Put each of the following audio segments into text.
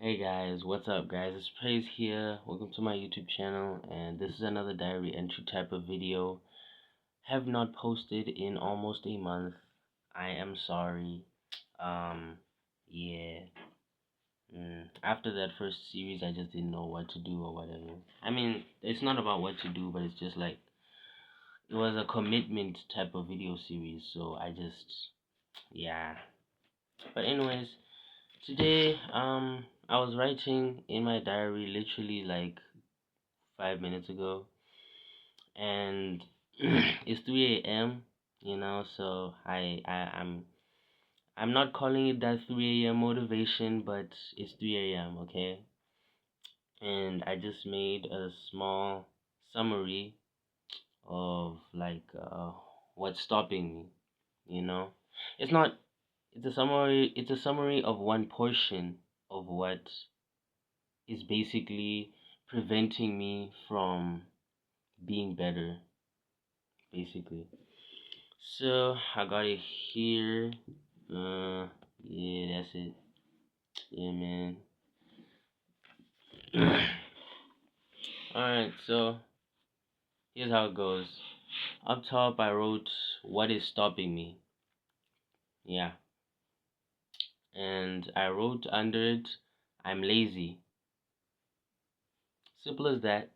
Hey guys, what's up guys? It's Praise here. Welcome to my YouTube channel, and this is another diary entry type of video. Have not posted in almost a month. I am sorry. Um yeah. After that first series I just didn't know what to do or whatever. I mean, it's not about what to do, but it's just like it was a commitment type of video series, so I just yeah. But anyways, today I was writing in my diary literally like 5 minutes ago, and it's 3 a.m. So I'm not calling it that 3 a.m. motivation, but it's 3 a.m. Okay, and I just made a small summary of like what's stopping me. You know, it's not. It's a summary. It's a summary of one portion of what is basically preventing me from being better, basically. So I got it here. Yeah, that's it. Yeah, man. Alright, so here's how it goes. Up top, I wrote what is stopping me. Yeah. And I wrote under it, I'm lazy. Simple as that.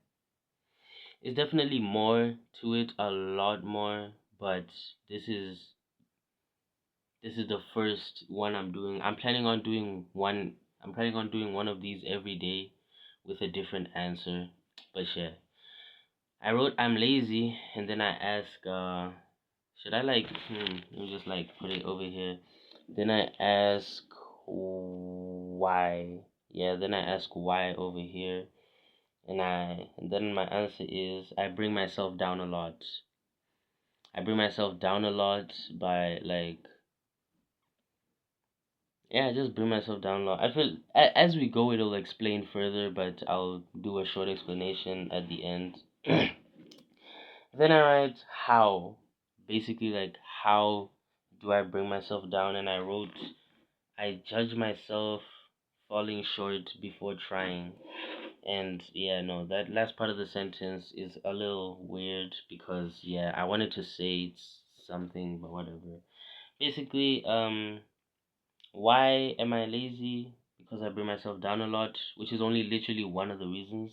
It's definitely more to it, a lot more, but this is this is the first one I'm doing. I'm planning on doing one of these every day with a different answer. But yeah. I wrote I'm lazy, and then I ask should I like let me just like put it over here. Then I ask why. Yeah, then I ask why over here, and then my answer is I bring myself down a lot. I bring myself down a lot by like yeah, I just bring myself down a lot. I feel as we go, it'll explain further, but I'll do a short explanation at the end. Then I write how, basically like how do I bring myself down, and I wrote I judge myself falling short before trying. And yeah, no, that last part of the sentence is a little weird because yeah, I wanted to say it's something, but whatever. Basically, why am I lazy? Because I bring myself down a lot, which is only literally one of the reasons.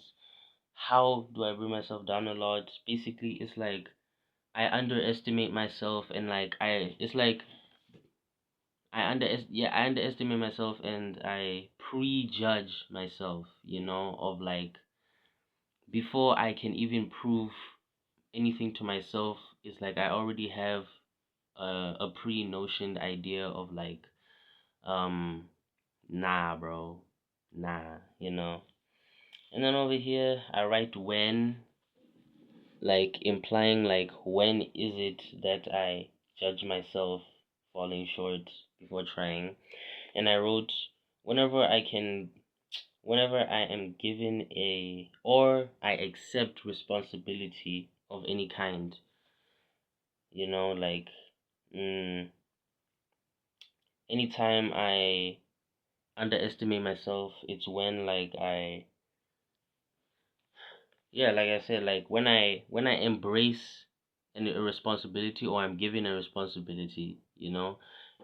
How do I bring myself down a lot? Basically, it's like I underestimate myself, and like I it's like I underestimate myself, and I prejudge myself, of like before I can even prove anything to myself. It's like I already have a pre-notioned idea of like um nah, bro, nah, and then over here I write when, like implying like when is it that I judge myself falling short before trying. And I wrote whenever I can whenever I am given a or I accept responsibility of any kind, like mm, anytime I underestimate myself, it's when like I yeah, like I said, like when I embrace a responsibility, or I'm given a responsibility,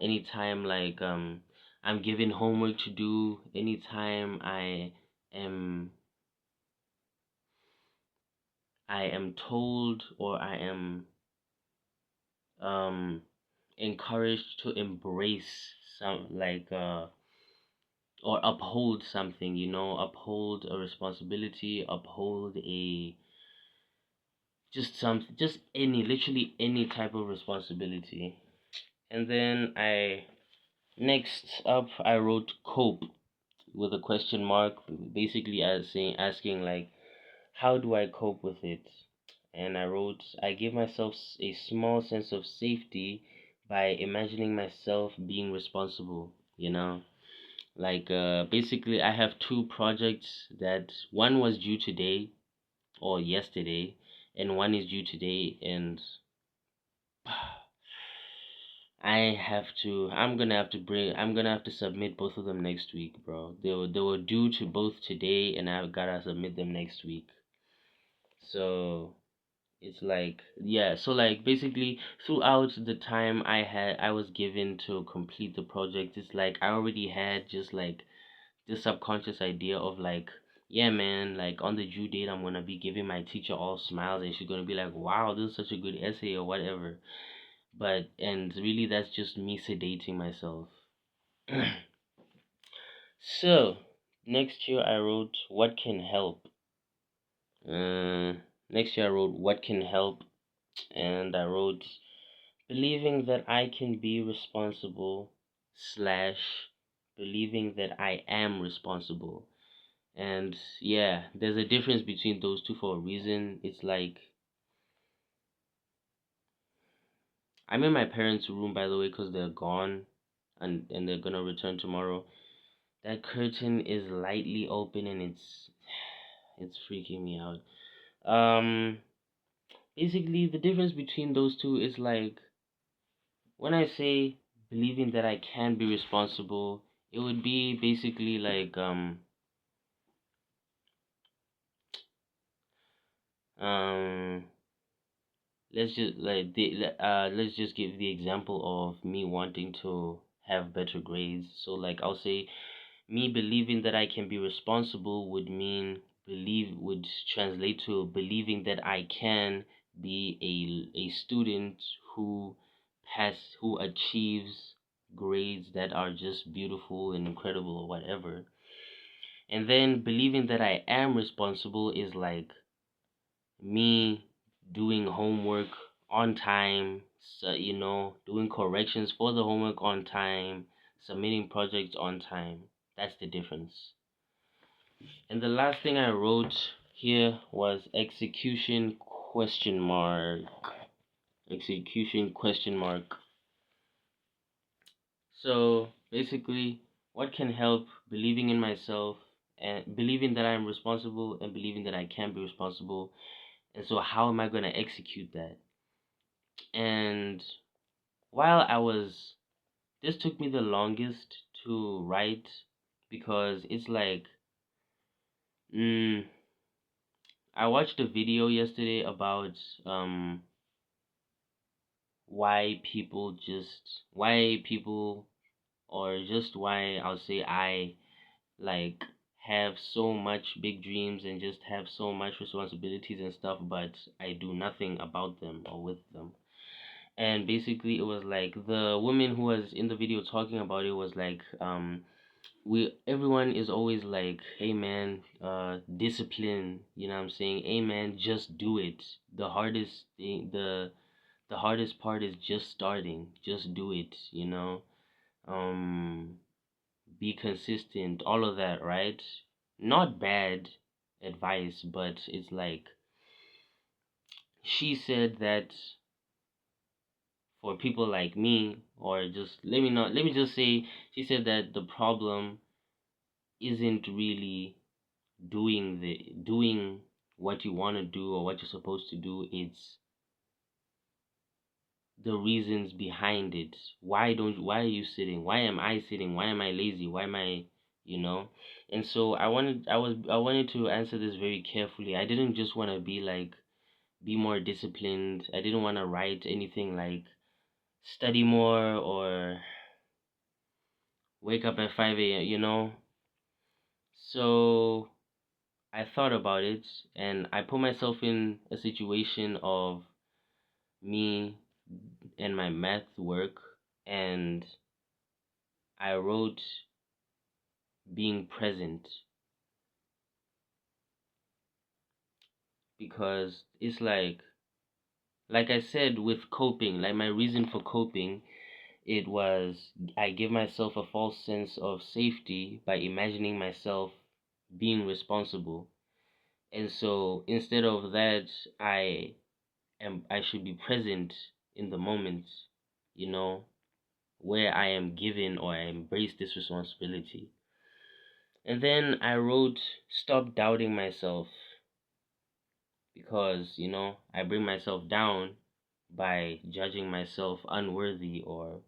anytime like I'm given homework to do, anytime am I am told, or I am um encouraged to embrace some like or uphold something, uphold a responsibility, uphold a just any literally any type of responsibility. And then I next up I wrote cope with a question mark, basically as saying asking like how do I cope with it. And I wrote I give myself a small sense of safety by imagining myself being responsible, like basically I have two projects that one was due today or yesterday, and one is due today, and I'm gonna have to submit both of them next week, bro. They were due to both today, and I've gotta submit them next week. So it's like, yeah, so like basically throughout the time I was given to complete the project, it's like I already had just like this subconscious idea of like, yeah, man, like on the due date I'm gonna be giving my teacher all smiles, and she's gonna be like, wow, this is such a good essay or whatever. But and really that's just me sedating myself. So next year I wrote what can help. Uh, Next year I wrote what can help, and I wrote believing that I can be responsible slash believing that I am responsible. And yeah, there's a difference between those two for a reason. It's like I'm in my parents' room, by the way, because they're gone, and they're gonna return tomorrow. That curtain is lightly open, and it's freaking me out. Basically the difference between those two is like when I say believing that I can be responsible, it would be basically like um let's just give the example of me wanting to have better grades. So like I'll say me believing that I can be responsible would translate to believing that I can be a student who who achieves grades that are just beautiful and incredible or whatever. And then believing that I am responsible is like me doing homework on time, so, doing corrections for the homework on time, submitting projects on time. That's the difference. And the last thing I wrote here was execution question mark. Execution question mark. So basically, what can help believing in myself and believing that I'm responsible and believing that I can be responsible. And so, how am I going to execute that? And while this took me the longest to write because it's like, mm, I watched a video yesterday about um, why people, or just why I'll say I like have so much big dreams and just have so much responsibilities and stuff, but I do nothing about them or with them. And basically it was like the woman who was in the video talking about it was like we everyone is always like, hey man, discipline, you know what I'm saying, hey man, just do it. The hardest part is just starting, just do it, um be consistent, all of that, right? Not bad advice, but it's like she said that for people like me, or just let me just say, she said that the problem isn't really doing what you want to do or what you're supposed to do. It's the reasons behind it. Why are you sitting? Why am I sitting? Why am I lazy? Why am I, you know? And so I wanted to answer this very carefully. I didn't just want to be like be more disciplined. I didn't want to write anything like study more or wake up at 5 a.m., So I thought about it, and I put myself in a situation of me and my math work, and I wrote being present because it's like I said with coping, like my reason for coping, it was I give myself a false sense of safety by imagining myself being responsible. And so instead of that, I should be present in the moment, you know, where I am given or I embrace this responsibility. And then I wrote stop doubting myself because, I bring myself down by judging myself unworthy or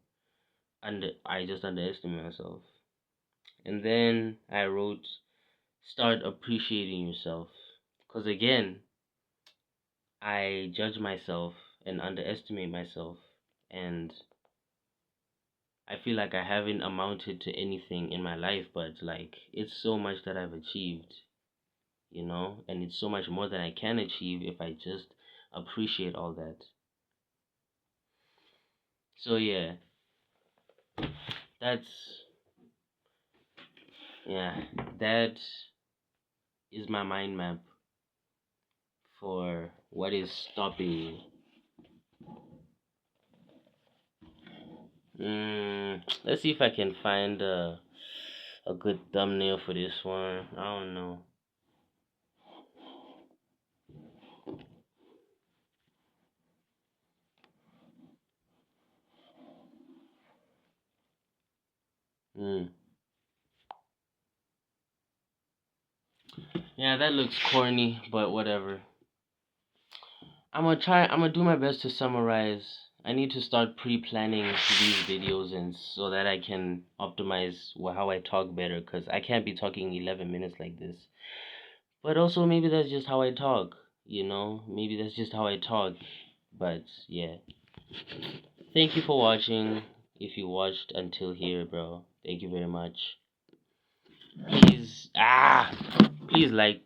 I just underestimate myself. And then I wrote, start appreciating yourself. Because again, I judge myself and underestimate myself. And I feel like I haven't amounted to anything in my life, but like it's so much that I've achieved, and it's so much more that I can achieve if I just appreciate all that. So yeah, that's yeah, that is my mind map for what is stopping me. Let's see if I can find a good thumbnail for this one. I don't know. Mm. Yeah, that looks corny, but whatever. I'm gonna do my best to summarize. I need to start pre-planning these videos and so that I can optimize how I talk better cuz I can't be talking 11 minutes like this. But also maybe that's just how I talk, Maybe that's just how I talk. But yeah. Thank you for watching. If you watched until here, bro. Thank you very much. Please like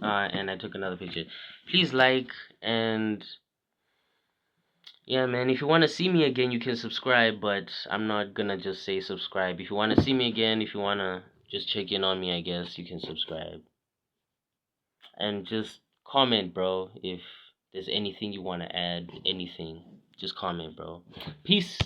and I took another picture. Please like and yeah, man, if you want to see me again, you can subscribe, but I'm not gonna just say subscribe. If you want to see me again, if you want to just check in on me, I guess you can subscribe. And just comment, bro, if there's anything you want to add, anything. Just comment, bro. Peace.